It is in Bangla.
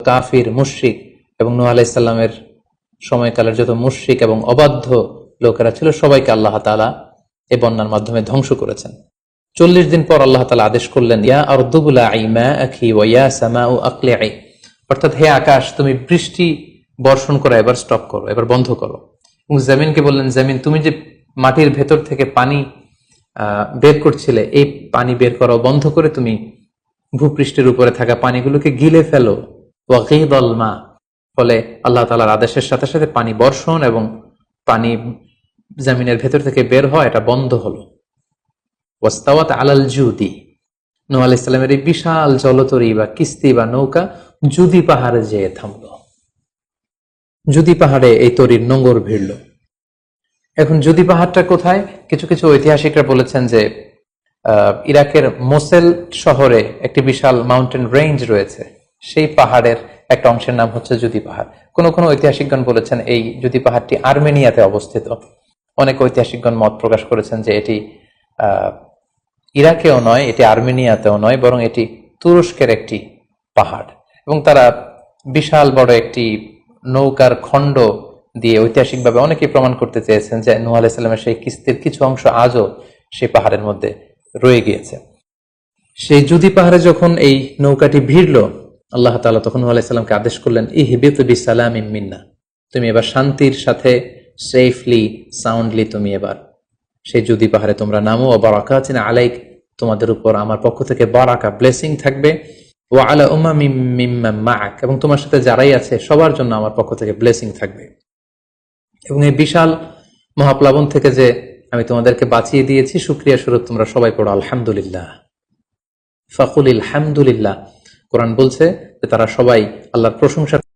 কাফির, মুশরিক এবং নূহ আলাইহিস সালামের সময়কালের যত মুশরিক এবং অবাধ্য লোকেরা ছিল সবাইকে আল্লাহ তাআলা এই বন্যার মাধ্যমে ধ্বংস করেছেন। 40 দিন পর আল্লাহ তাআলা আদেশ করলেন, ইয়া আরদু বুলাঈ মাআকি ওয়া ইয়া সামাউ আকলিঈ, অর্থাৎ হে আকাশ তুমি বৃষ্টি বর্ষণ করা এবার স্টপ করো, এবার বন্ধ করো। এবং জমিনকে বললেন, জমিন তুমি যে মাটির ভেতর থেকে পানি বের করছিলে, এই পানি বের করা বন্ধ করে তুমি ভূপৃষ্ঠের উপরে থাকা পানিগুলোকে গিলে ফেলো। ওয়াগীদাল মা, ফলে আল্লাহ তাআলার আদেশের সাথে সাথে পানি বর্ষণ এবং পানি জমিনের ভেতর থেকে বের হয়, এটা বন্ধ হলো। ওয়াস্তাওয়াত আলাল জুদি, নূহ আলাইহিস সালামের এই বিশাল জলতরী বা কিস্তি বা নৌকা জুদি পাহাড়ে যেয়ে থামল। জুদি পাহাড়ে এই তরীর নোঙর ভিড়ল। এখন জুদি পাহাড়টা কোথায়? কিছু কিছু ঐতিহাসিকরা বলেছেন যে ইরাকের মোসেল শহরে একটি বিশাল মাউন্টেন রেঞ্জ রয়েছে, সেই পাহাড়ের একটা অংশের নাম হচ্ছে জুদি পাহাড়। কোন কোন ঐতিহাসিকগণ বলেছেন এই জুদি পাহাড়টি আর্মেনিয়াতে অবস্থিত। অনেক ঐতিহাসিকগণ মত প্রকাশ করেছেন যে এটি ইরাকেও নয়, এটি আর্মেনিয়াতেও নয়, বরং এটি তুরস্কের একটি পাহাড়। এবং তারা বিশাল বড় একটি নৌকার খণ্ড দিয়ে ঐতিহাসিকভাবে অনেকেই প্রমাণ করতে চেয়েছেন যে নূহ আলাইহিস সালামের সেই কিস্তির কিছু অংশ আজও সেই পাহাড়ের মধ্যে রয়ে গিয়েছে। সেই জুদি পাহাড়ে যখন এই নৌকাটি ভিড়ল, আল্লাহ তাআলা তখন নূহ আলাইহিস সালামকে আদেশ করলেন, ইহবিত বিসালামিন মিন্না, তুমি এবার শান্তির সাথে সেফলি সাউন্ডলি তুমি এবার সেই জুদি পাহাড়ে তোমরা নামো। ও বারাকাতিন আলাইক, তোমাদের উপর আমার পক্ষ থেকে বারাকা ব্লেসিং থাকবে। ও আলা উমামিম মিম্মান মাআক, এবং তোমার সাথে যারাই আছে সবার জন্য আমার পক্ষ থেকে ব্লেসিং থাকবে। এবং এই বিশাল মহাপ্লাবন থেকে যে আমি তোমাদেরকে বাঁচিয়ে দিয়েছি, শুকরিয়া স্বরূপ তোমরা সবাই পড়ো আলহামদুলিল্লাহ। ফাকুলিল হামদুলিল্লাহ, কোরআন বলছে যে তারা সবাই আল্লাহর প্রশংসা